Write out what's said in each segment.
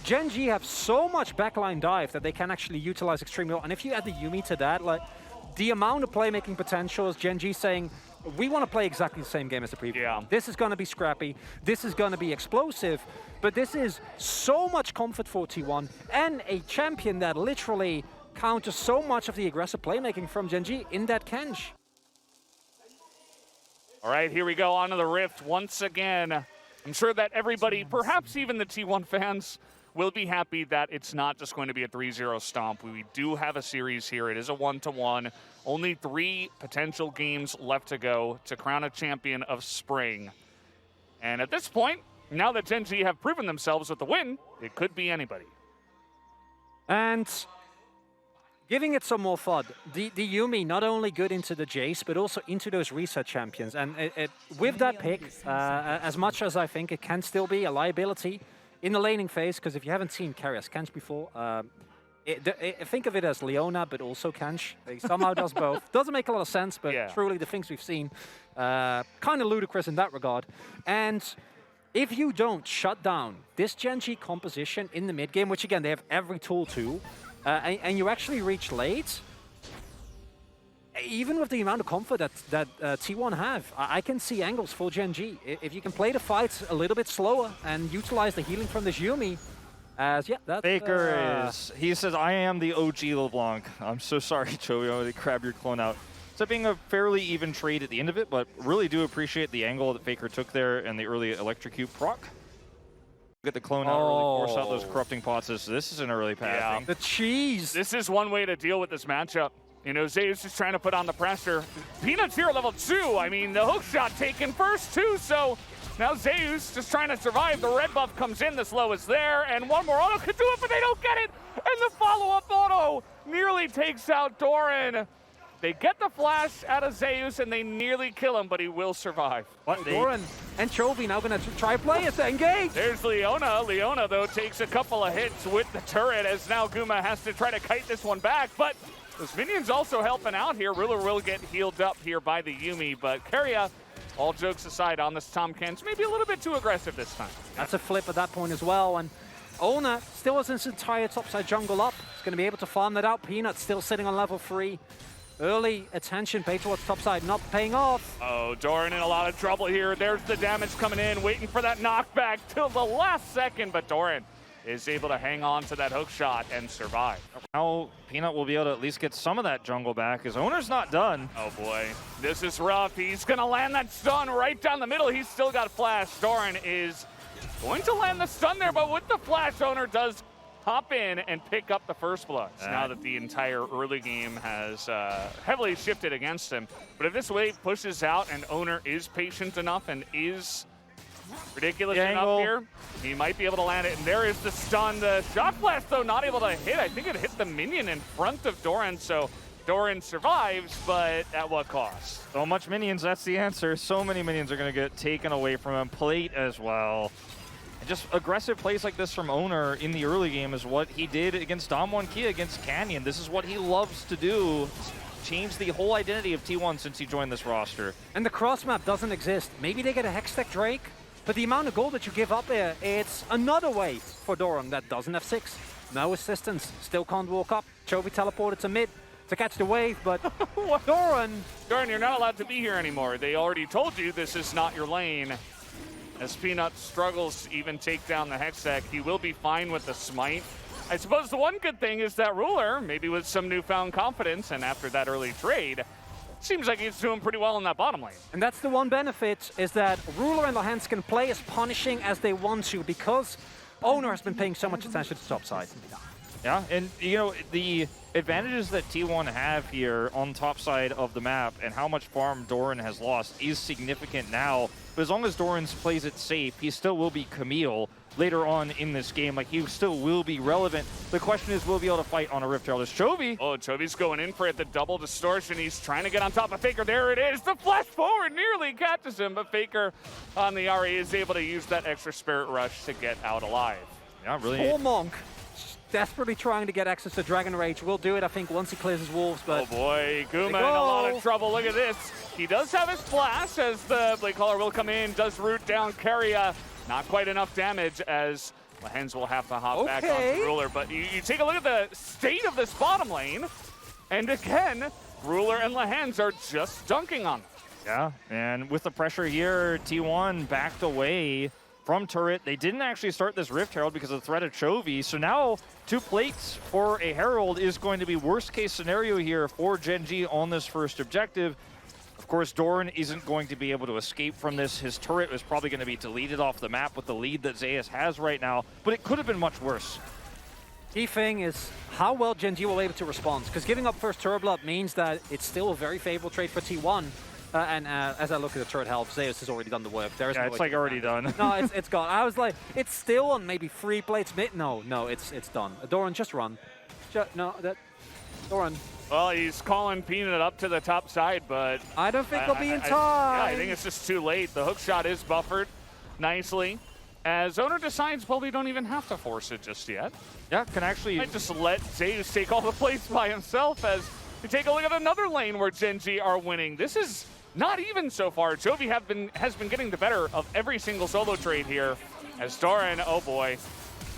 Gen.G have so much backline dive that they can actually utilize extremely well. And if you add the Yuumi to that, like, the amount of playmaking potential is Gen.G saying, we want to play exactly the same game as the previous one. This is going to be scrappy, this is going to be explosive, but this is so much comfort for T1 and a champion that literally counters so much of the aggressive playmaking from Gen.G in that Kenj. All right, here we go onto the Rift once again. I'm sure that everybody, perhaps even the T1 fans, will be happy that it's not just going to be a 3-0 stomp. We do have a series here. It is a 1-1. Only 3 potential games left to go to crown a champion of spring. And at this point, now that Gen.G have proven themselves with the win, it could be anybody. And giving it some more FUD. The Yuumi not only good into the Jace, but also into those reset champions. And with that pick, as much as I think it can still be a liability in the laning phase, because if you haven't seen Karius Kench before, think of it as Leona, but also Kench. He somehow does both. Doesn't make a lot of sense, but truly the things we've seen, kind of ludicrous in that regard. And if you don't shut down this Gen.G composition in the mid game, which again, they have every tool to, and you actually reach late, even with the amount of comfort that T1 have, I can see angles for Gen.G. If you can play the fights a little bit slower and utilize the healing from this Yuumi, that's... Faker is... He says, I am the OG LeBlanc. I'm so sorry, Chovy. I would grab your clone out. So being a fairly even trade at the end of it, but really do appreciate the angle that Faker took there and the early electrocute proc. Get the clone out early, force out those corrupting pots. This is an early path. The cheese! This is one way to deal with this matchup. You know, Zeus is trying to put on the pressure. Peanut's here at level 2. I mean, the hook shot taken first, too, so now Zeus just trying to survive. The red buff comes in, the slow is there, and one more auto could do it, but they don't get it! And the follow-up auto nearly takes out Doran. They get the flash out of Zeus, and they nearly kill him, but he will survive. What? Doran and Chovy now going to try play it to engage. There's Leona. Leona, though, takes a couple of hits with the turret, as now Guma has to try to kite this one back, but those minions also helping out here. Ruler will get healed up here by the Yuumi, but Keria, all jokes aside on this Tahm Kench, maybe a little bit too aggressive this time. That's a flip at that point as well, and Ona still has his entire topside jungle up. He's going to be able to farm that out. Peanut still sitting on level 3. Early attention paid towards topside, not paying off. Oh, Doran in a lot of trouble here. There's the damage coming in, waiting for that knockback till the last second, but Doran is able to hang on to that hook shot and survive. Now Peanut will be able to at least get some of that jungle back. His owner's not done. Oh boy, this is rough. He's gonna land that stun right down the middle. He's still got flash. Doran is going to land the stun there, but with the flash, owner does hop in and pick up the first blood. Now that the entire early game has heavily shifted against him. But if this wave pushes out and owner is patient enough and is ridiculous enough here, he might be able to land it. And there is the stun. The shock blast, though, not able to hit. I think it hit the minion in front of Doran, so Doran survives, but at what cost? So much minions, that's the answer. So many minions are going to get taken away from him. Plate as well. And just aggressive plays like this from Owner in the early game is what he did against Dom1 Kia against Canyon. This is what he loves to do. Changed the whole identity of T1 since he joined this roster. And the cross map doesn't exist. Maybe they get a Hextech Drake, but the amount of gold that you give up here, it's another wave for Doran that doesn't have 6. No assistance, still can't walk up. Chovy teleported to mid to catch the wave, but Doran, you're not allowed to be here anymore. They already told you this is not your lane. As Peanut struggles to even take down the Hextech, he will be fine with the smite. I suppose the one good thing is that Ruler, maybe with some newfound confidence, and after that early trade, seems like he's doing pretty well in that bottom lane. And that's the one benefit, is that Ruler and the Hands can play as punishing as they want to, because Owner has been paying so much attention to top side. Yeah, and you know, the advantages that T1 have here on top side of the map and how much farm Doran has lost is significant now. But as long as Doran plays it safe, he still will be Camille later on in this game. Like, he still will be relevant. The question is, will he be able to fight on a Rift Herald? There's Chovy. Oh, Chovy's going in for it, the double distortion. He's trying to get on top of Faker. There it is. The flash forward nearly catches him, but Faker on the RE is able to use that extra Spirit Rush to get out alive. Yeah, really. Poor Monk, desperately trying to get access to Dragon Rage. Will do it, I think, once he clears his wolves, but... Oh boy, Guma in a lot of trouble. Look at this. He does have his flash as the Blade Caller will come in, does root down Keria. Not quite enough damage as Lehens will have to hop back onto Ruler, but you take a look at the state of this bottom lane, and again, Ruler and Lehens are just dunking on them. Yeah, and with the pressure here, T1 backed away from turret. They didn't actually start this Rift Herald because of the threat of Chovy, so now 2 plates for a Herald is going to be worst case scenario here for Gen.G on this first objective. Of course, Doran isn't going to be able to escape from this. His turret is probably going to be deleted off the map with the lead that Zeus has right now, but it could have been much worse. Key thing is how well Gen.G will be able to respond, because giving up first turret blood means that it's still a very favorable trade for T1. As I look at the turret health, Zeus has already done the work. There is it's like already done. No, it's gone. I was like, it's still on maybe 3 plates mid. No, it's done. Doran, just run. Doran. Well, he's calling Peanut up to the top side, but I don't think they'll be in time. Yeah, I think it's just too late. The hook shot is buffered nicely, as Owner decides, well, we don't even have to force it just yet. Yeah, can actually... Might just let Zeus take all the plates by himself, as we take a look at another lane where Gen.G are winning. This is not even so far. Chovy has been getting the better of every single solo trade here, as Doran, oh boy,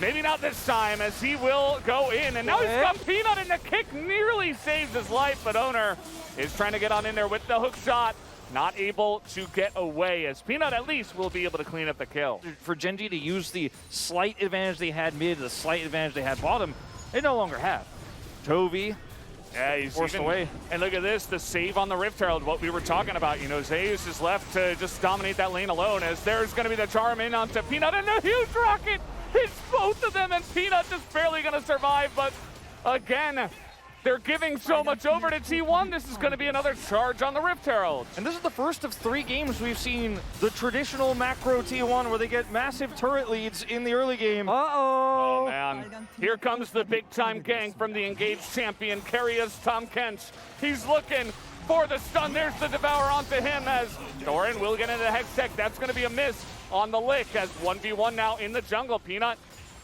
maybe not this time, as he will go in, and now he's got Peanut, and the kick nearly saves his life, but Owner is trying to get on in there with the hook shot, not able to get away, as Peanut at least will be able to clean up the kill. For Gen.G to use the slight advantage they had mid, the slight advantage they had bottom, they no longer have. Chovy, yeah, he's forced away. And look at this, the save on the Rift Herald, what we were talking about. You know, Zeus is left to just dominate that lane alone, as there's going to be the charm in onto Peanut, and a huge rocket hits both of them, and Peanut just barely going to survive. But again, they're giving so much over to T1. This is going to be another charge on the Rift Herald. And this is the first of 3 games we've seen the traditional macro T1 where they get massive turret leads in the early game. Oh, man. Here comes the big-time gang from the engaged champion, Carria's Tom Kent. He's looking for the stun. There's the Devour onto him, as Doran will get into the Hex Tech. That's going to be a miss on the lick, as 1v1 now in the jungle. Peanut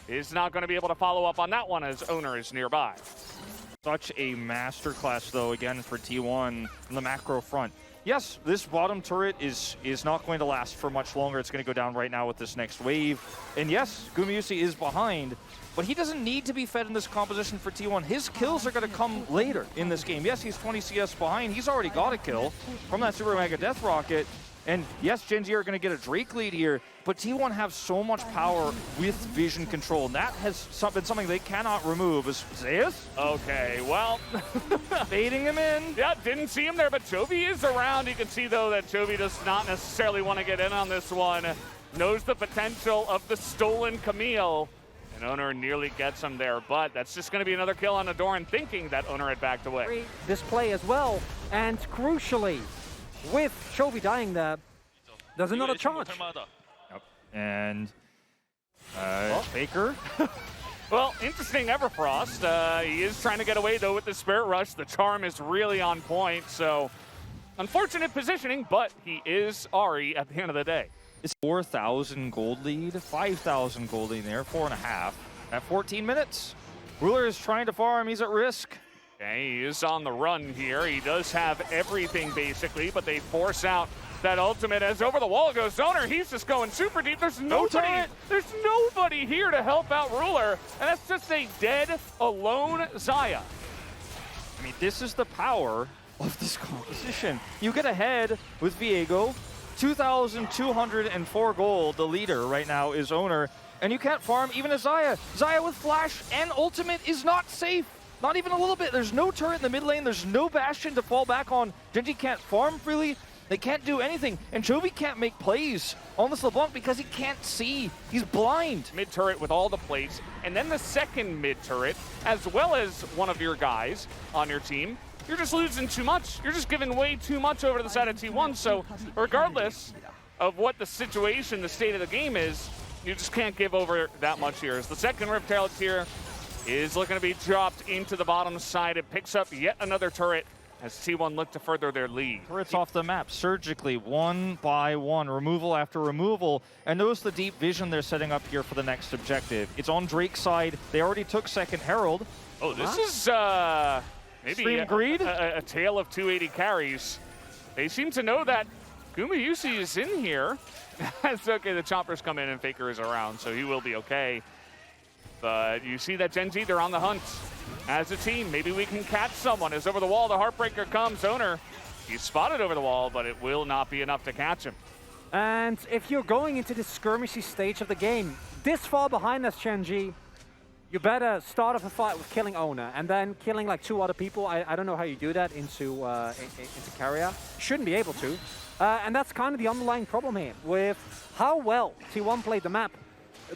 is not going to be able to follow up on that one, as Owner is nearby. Such a masterclass, though, again, for T1 on the macro front. Yes, this bottom turret is not going to last for much longer. It's going to go down right now with this next wave. And yes, Gumayusi is behind, but he doesn't need to be fed in this composition for T1. His kills are going to come later in this game. Yes, he's 20 CS behind. He's already got a kill from that Super Mega Death Rocket. And yes, Gen.G are going to get a Drake lead here, but T1 have so much power with vision control, and that has been something they cannot remove. Is Zeus? Okay, well, baiting him in. Yeah, didn't see him there, but Chovy is around. You can see, though, that Chovy does not necessarily want to get in on this one. Knows the potential of the stolen Camille, and Owner nearly gets him there, but that's just going to be another kill on Adoran, thinking that Owner had backed away. This play as well, and crucially, with Chovy dying there, there's another charge. Yep. And Faker. Well, interesting Everfrost. He is trying to get away, though, with the Spirit Rush. The charm is really on point, so unfortunate positioning, but he is Ahri at the end of the day. It's 4,000 gold lead, 5,000 gold lead there, 4.5. At 14 minutes, Ruler is trying to farm. He's at risk. Okay, he is on the run here. He does have everything, basically, but they force out that ultimate as over the wall goes Owner. He's just going super deep. There's nobody here to help out Ruler, and that's just a dead, alone Xayah. I mean, this is the power of this composition. You get ahead with Viego, 2,204 gold. The leader right now is Owner, and you can't farm even a Xayah. Xayah with flash and ultimate is not safe. Not even a little bit. There's no turret in the mid lane. There's no Bastion to fall back on. Gen.G can't farm freely. They can't do anything. And Chovy can't make plays on this LeBlanc because he can't see. He's blind. Mid turret with all the plays, and then the second mid turret, as well as one of your guys on your team. You're just losing too much. You're just giving way too much over to the side of T1. So regardless of what the situation, the state of the game is, you just can't give over that much here. As the second Rift Herald here is looking to be dropped into the bottom side. It picks up yet another turret as T1 look to further their lead. Turrets off the map, surgically, one by one, removal after removal. And notice the deep vision they're setting up here for the next objective. It's on Drake's side. They already took second Herald. Oh, this is maybe a tale of 280 carries. They seem to know that Gumayusi is in here. That's okay, the choppers come in and Faker is around, so he will be okay. But you see that Gen.G, they're on the hunt. As a team, maybe we can catch someone. As over the wall, the Heartbreaker comes. Owner, he's spotted over the wall, but it will not be enough to catch him. And if you're going into this skirmishy stage of the game, this far behind us, Gen.G, you better start off a fight with killing Owner and then killing like 2 other people. I don't know how you do that into carrier. Shouldn't be able to. And that's kind of the underlying problem here with how well T1 played the map.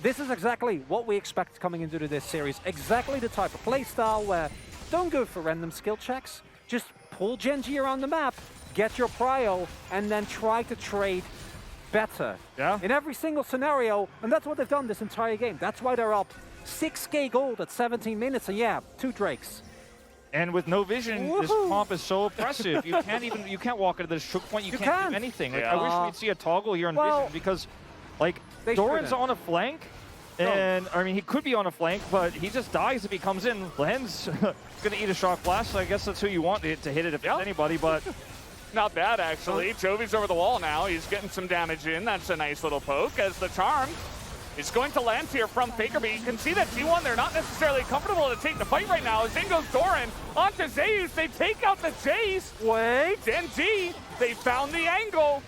This is exactly what we expect coming into this series. Exactly the type of playstyle where don't go for random skill checks. Just pull Gen.G around the map, get your prio, and then try to trade better in every single scenario. And that's what they've done this entire game. That's why they're up 6k gold at 17 minutes. And yeah, 2 Drakes. And with no vision, this comp is so oppressive. You can't walk into this choke point. You can't do anything. Like, I wish we'd see a toggle here on vision because, like, Doran's on a flank, and I mean he could be on a flank, but he just dies if he comes in. Len's gonna eat a shock blast, so I guess that's who you want to hit it if it's anybody. But not bad actually. Jovi's over the wall now. He's getting some damage in. That's a nice little poke as the charm is going to land here from Faker. But you can see that T1, they're not necessarily comfortable to take the fight right now. As in goes Doran onto Zeus. They take out the chase. Wait, Gen.G, they found the angle.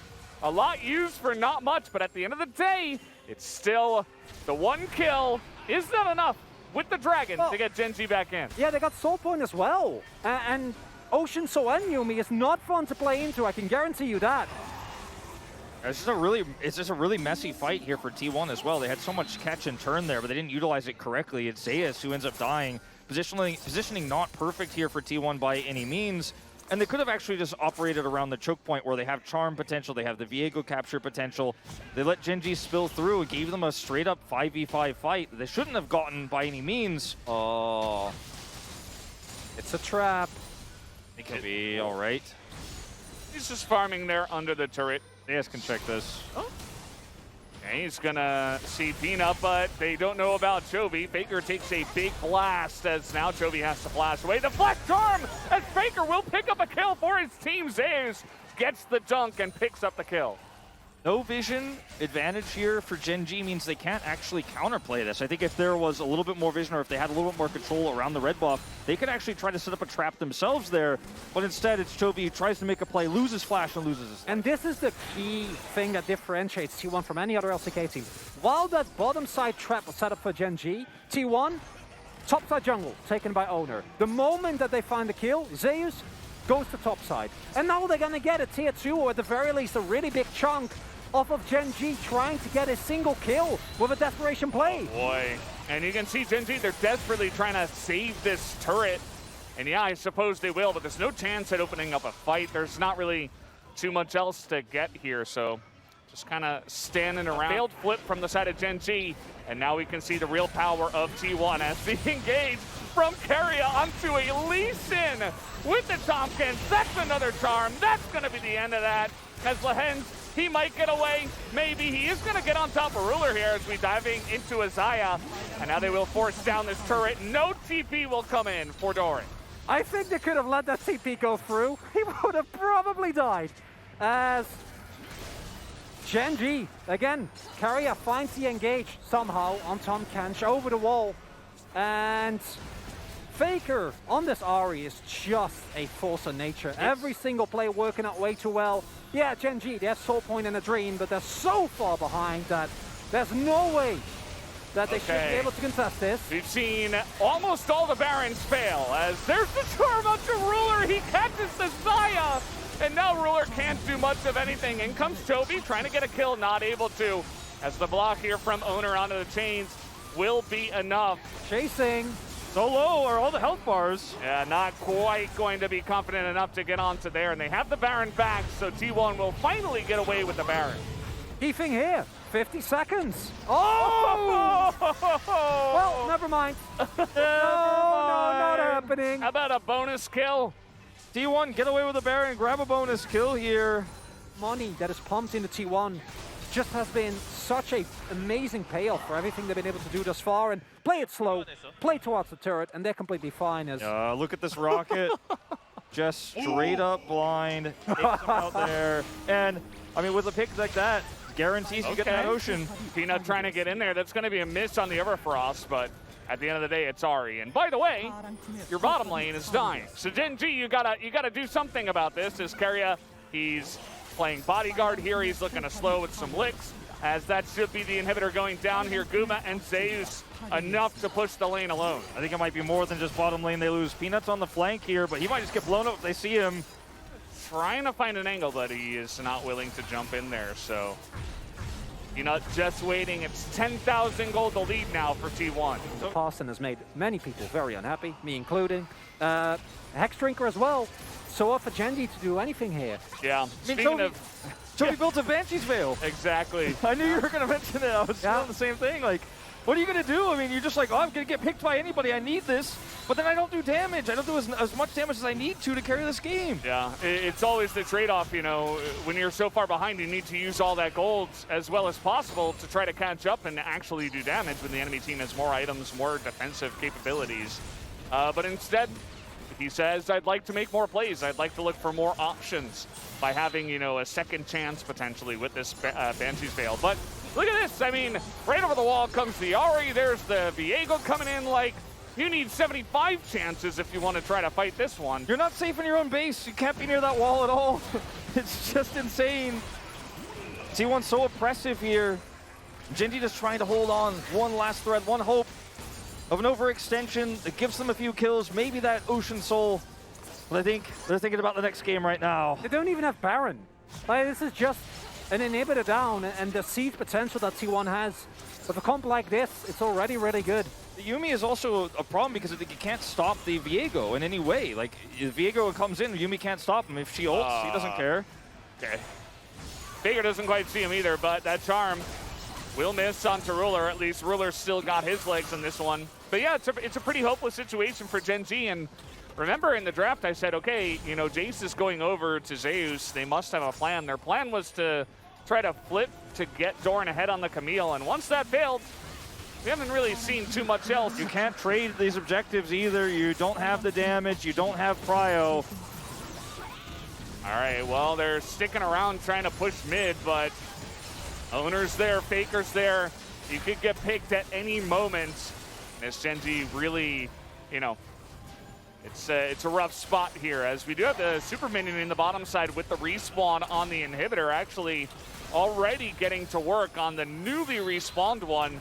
A lot used for not much, but at the end of the day, it's still the 1 kill. Is that enough with the Dragon to get Gen.G back in? Yeah, they got Soul Point as well. And Ocean Soul and Yuumi is not fun to play into, I can guarantee you that. It's just a really messy fight here for T1 as well. They had so much catch and turn there, but they didn't utilize it correctly. It's Zeus who ends up dying. Positioning not perfect here for T1 by any means. And they could have actually just operated around the choke point where they have charm potential, they have the Viego capture potential. They let Gen.G spill through and gave them a straight up 5v5 fight that they shouldn't have gotten by any means. Oh, it's a trap. It could be all right. He's just farming there under the turret. They guys can check this. Oh. Okay, he's gonna see Peanut, but they don't know about Chovy. Faker takes a big blast as now Chovy has to flash away. The flash charm as Faker will pick up a kill for his team. Zeus gets the dunk and picks up the kill. No vision advantage here for Gen.G means they can't actually counterplay this. I think if there was a little bit more vision or if they had a little bit more control around the red buff, they could actually try to set up a trap themselves there. But instead, it's Chovy who tries to make a play, loses flash, and loses his life. And this is the key thing that differentiates T1 from any other LCK team. While that bottom side trap was set up for Gen.G, T1, top side jungle taken by Owner. The moment that they find the kill, Zeus goes to top side. And now they're going to get a tier 2 or at the very least a really big chunk off of Gen.G trying to get a single kill with a desperation play. Oh boy. And you can see Gen.G, they're desperately trying to save this turret. And yeah, I suppose they will, but there's no chance at opening up a fight. There's not really too much else to get here, so just kind of standing around. Failed flip from the side of Gen.G, and now we can see the real power of T1 as they engage from Carrier onto a Lee Sin with the Tompkins. That's another charm. That's going to be the end of that as Lehens, he might get away. Maybe he is going to get on top of Ruler here as we diving into Isaiah. And now they will force down this turret. No TP will come in for Doran. I think they could have let that TP go through. He would have probably died. As Gen.G, again, Carrier finds the engage somehow on Tom Kench over the wall. And Faker on this Ahri is just a force of nature. Yes. Every single play working out way too well. Yeah, Gen.G, they have Soul Point and a Dream, but they're so far behind that there's no way that they should be able to contest this. We've seen almost all the Barons fail as there's the charm onto Ruler. He catches the Zaya, and now Ruler can't do much of anything. In comes Chovy trying to get a kill, not able to, as the block here from Owner onto the chains will be enough. Chasing. So low are all the health bars. Yeah, not quite going to be confident enough to get onto there, and they have the Baron back, so T1 will finally get away with the Baron. Keefing here, 50 seconds. Oh! Well, never mind. No, not happening. How about a bonus kill? T1, get away with the Baron, grab a bonus kill here. Money that is pumped into T1 just has been such an amazing payoff for everything they've been able to do thus far, and play it slow, play towards the turret, and they're completely fine. As look at this rocket, just straight up blind, takes him out there, and I mean with a pick like that, guarantees you get that Ocean. Peanut trying to get in there. That's going to be a miss on the Everfrost, but at the end of the day, it's Ari. And by the way, your bottom lane is dying. So Gen.G, you gotta do something about this. As Keria, he's playing bodyguard here. He's looking to slow with some licks, as that should be the inhibitor going down here. Guma and Zeus enough to push the lane alone. I think it might be more than just bottom lane. They lose Peanuts on the flank here, but he might just get blown up if they see him. Trying to find an angle, but he is not willing to jump in there. So Peanut just waiting. It's 10,000 gold to lead now for T1. Parson has made many people very unhappy, me including. Hex Drinker as well. So for Gen.G to do anything here. Yeah. Speaking of... Toby built a Banshee's Veil. Exactly. I knew you were going to mention it. I was doing the same thing. Like, what are you going to do? I mean, you're just like, oh, I'm going to get picked by anybody. I need this. But then I don't do damage. I don't do as much damage as I need to carry this game. Yeah, it's always the trade-off, you know. When you're so far behind, you need to use all that gold as well as possible to try to catch up and actually do damage when the enemy team has more items, more defensive capabilities. But instead, he says, I'd like to make more plays. I'd like to look for more options by having, you know, a second chance potentially with this Banshee's Veil. But look at this. I mean, right over the wall comes the Ari. There's the Viego coming in. Like, you need 75 chances if you want to try to fight this one. You're not safe in your own base. You can't be near that wall at all. It's just insane. T1's so oppressive here. Gen.G just trying to hold on. One last thread, one hope of an overextension that gives them a few kills, maybe that Ocean Soul. But I think they're thinking about the next game right now. They don't even have Baron. Like, this is just an inhibitor down, and the siege potential that T1 has. With a comp like this, it's already really good. The Yuumi is also a problem because I think you can't stop the Viego in any way. Like, if Viego comes in, Yuumi can't stop him. If she ults, he doesn't care. Okay. Faker doesn't quite see him either, but that charm will miss onto Ruler. At least Ruler's still got his legs in this one. But yeah, it's a pretty hopeless situation for Gen.G. And remember in the draft I said, okay, you know, Jace is going over to Zeus. They must have a plan. Their plan was to try to flip to get Doran ahead on the Camille. And once that failed, we haven't really seen too much else. You can't trade these objectives either. You don't have the damage. You don't have Cryo. All right, well, they're sticking around trying to push mid, but Owner's there, Faker's there. You could get picked at any moment. This Gen.G really, you know, it's a rough spot here, as we do have the super minion in the bottom side with the respawn on the inhibitor, actually already getting to work on the newly respawned one.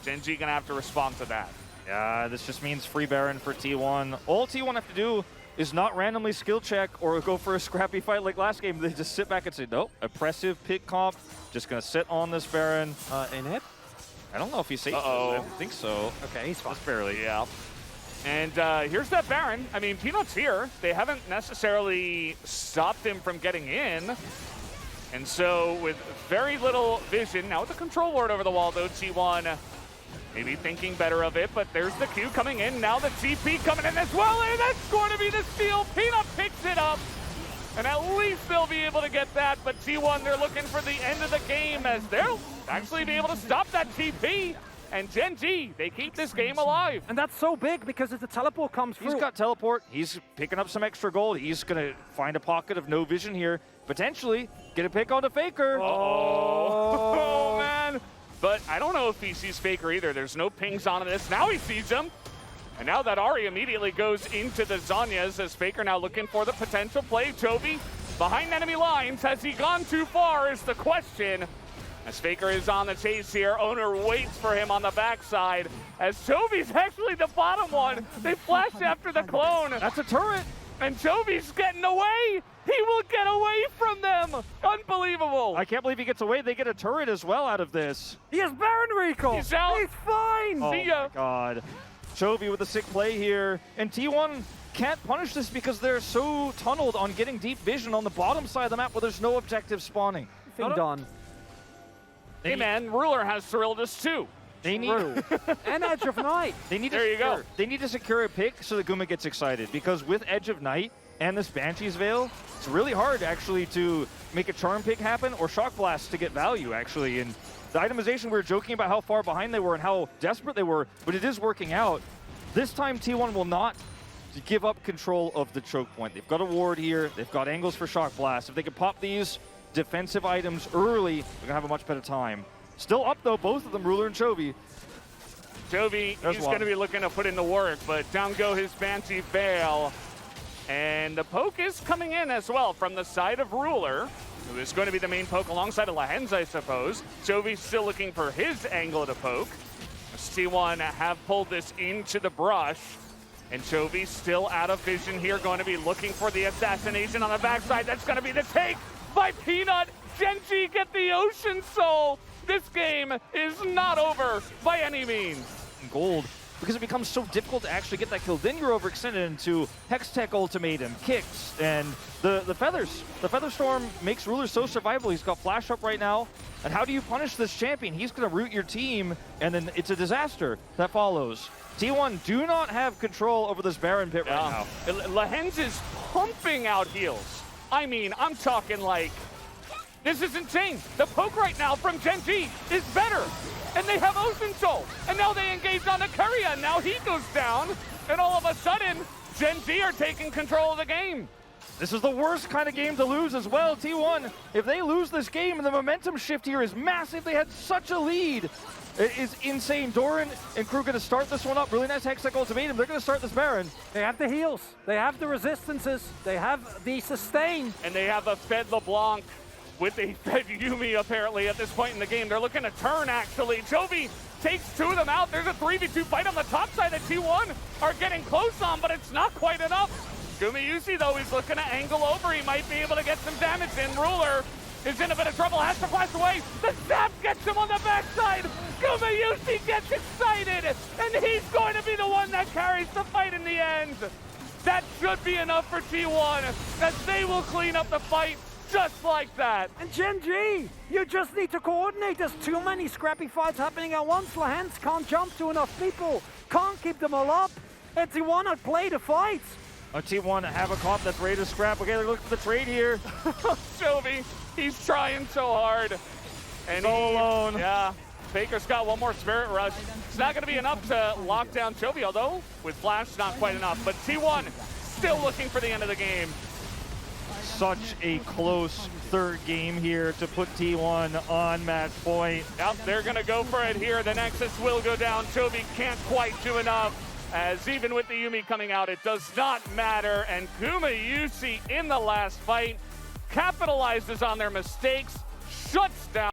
Gen.G gonna have to respond to that. Yeah, this just means free Baron for T1. All T1 have to do is not randomly skill check or go for a scrappy fight like last game. They just sit back and say, nope, oppressive pick comp, just gonna sit on this Baron. Inhib? I don't know if he's safe. Uh-oh. I don't think so. Okay, he's fine. Just barely. Yeah. And here's that Baron. I mean, Peanut's here. They haven't necessarily stopped him from getting in. And so with very little vision, now with the control ward over the wall, though, T1 maybe thinking better of it, but there's the Q coming in. Now the TP coming in as well, and that's going to be the steal. Peanut picks it up, and at least they'll be able to get that. But T1, they're looking for the end of the game, as they'll actually be able to stop that TP. And Gen.G, they keep this game alive. And that's so big because if the teleport comes through... He's got teleport. He's picking up some extra gold. He's going to find a pocket of no vision here. Potentially get a pick on the Faker. Oh, man. But I don't know if he sees Faker either. There's no pings on this. Now he sees him. And now that Ari immediately goes into the Zanyas, as Faker now looking for the potential play. Toby behind enemy lines. Has he gone too far is the question. As Faker is on the chase here, Owner waits for him on the backside. As Toby's actually the bottom one. They flash after the clone. That's a turret. And Toby's getting away. He will get away from them. Unbelievable. I can't believe he gets away. They get a turret as well out of this. He has Baron recall. He's out. He's fine. Oh See ya. my God. Chovy with a sick play here. And T1 can't punish this because they're so tunneled on getting deep vision on the bottom side of the map where there's no objective spawning. Thing done. Hey man, Ruler has Cerildus too. They need and Edge of Night. They need there to you go. They need to secure a pick so that Guma gets excited, because with Edge of Night and this Banshee's Veil, it's really hard actually to make a charm pick happen or shock blast to get value actually. And the itemization, we were joking about how far behind they were and how desperate they were, but it is working out. This time T1 will not give up control of the choke point. They've got a ward here. They've got angles for shock blast. If they can pop these defensive items early, they're gonna have a much better time. Still up though, both of them, Ruler and Chovy. Chovy, he's going to be looking to put in the work, but down go his Banshee Veil. And the poke is coming in as well from the side of Ruler, who is going to be the main poke alongside of Lehens, I suppose. Chovy still looking for his angle to poke. T1 have pulled this into the brush. And Chovy still out of vision here, going to be looking for the assassination on the backside. That's going to be the take by Peanut. Gen.G get the Ocean Soul. This game is not over by any means. Gold, because it becomes so difficult to actually get that kill. Then you're overextended into Hextech Ultimatum, kicks, and the Feathers. The Feather Storm makes Ruler so survivable. He's got Flash up right now. And how do you punish this champion? He's going to root your team, and then it's a disaster that follows. T1 do not have control over this Baron pit right now. Lehens is pumping out heals. I mean, I'm talking like, this is insane. The poke right now from Gen.G is better. And they have Ocean Soul. And now they engage on Ikaria. And now he goes down. And all of a sudden, Gen.G are taking control of the game. This is the worst kind of game to lose as well, T1. If they lose this game, the momentum shift here is massive. They had such a lead. It is insane. Doran and crew going to start this one up. Really nice Hextech Ultimatum. They're going to start this Baron. They have the heals. They have the resistances. They have the sustain. And they have a Fed LeBlanc with a Fed Yuumi apparently at this point in the game. They're looking to turn actually. Chovy takes two of them out. There's a 3v2 fight on the top side that T1 are getting close on, but it's not quite enough. Gumayusi, though, he's looking to angle over. He might be able to get some damage in. Ruler is in a bit of trouble, has to flash away. The zap gets him on the backside. Gumayusi gets excited, and he's going to be the one that carries the fight in the end. That should be enough for T1, as they will clean up the fight just like that. And Gen.G, you just need to coordinate. There's too many scrappy fights happening at once. Lehens can't jump to enough people, can't keep them all up, and T1 not play the fight. T1 have a comp that's ready to scrap. Okay, they're looking for the trade here. Chovy, he's trying so hard. And all alone. Yeah, Faker's got one more Spirit Rush. It's not going to be enough to lock down Chovy, although with Flash, not quite enough. But T1 still looking for the end of the game. Such a close third game here to put T1 on match point. Yep, they're going to go for it here. The Nexus will go down. Chovy can't quite do enough. As even with the Yuumi coming out, it does not matter. And Gumayusi in the last fight capitalizes on their mistakes, shuts down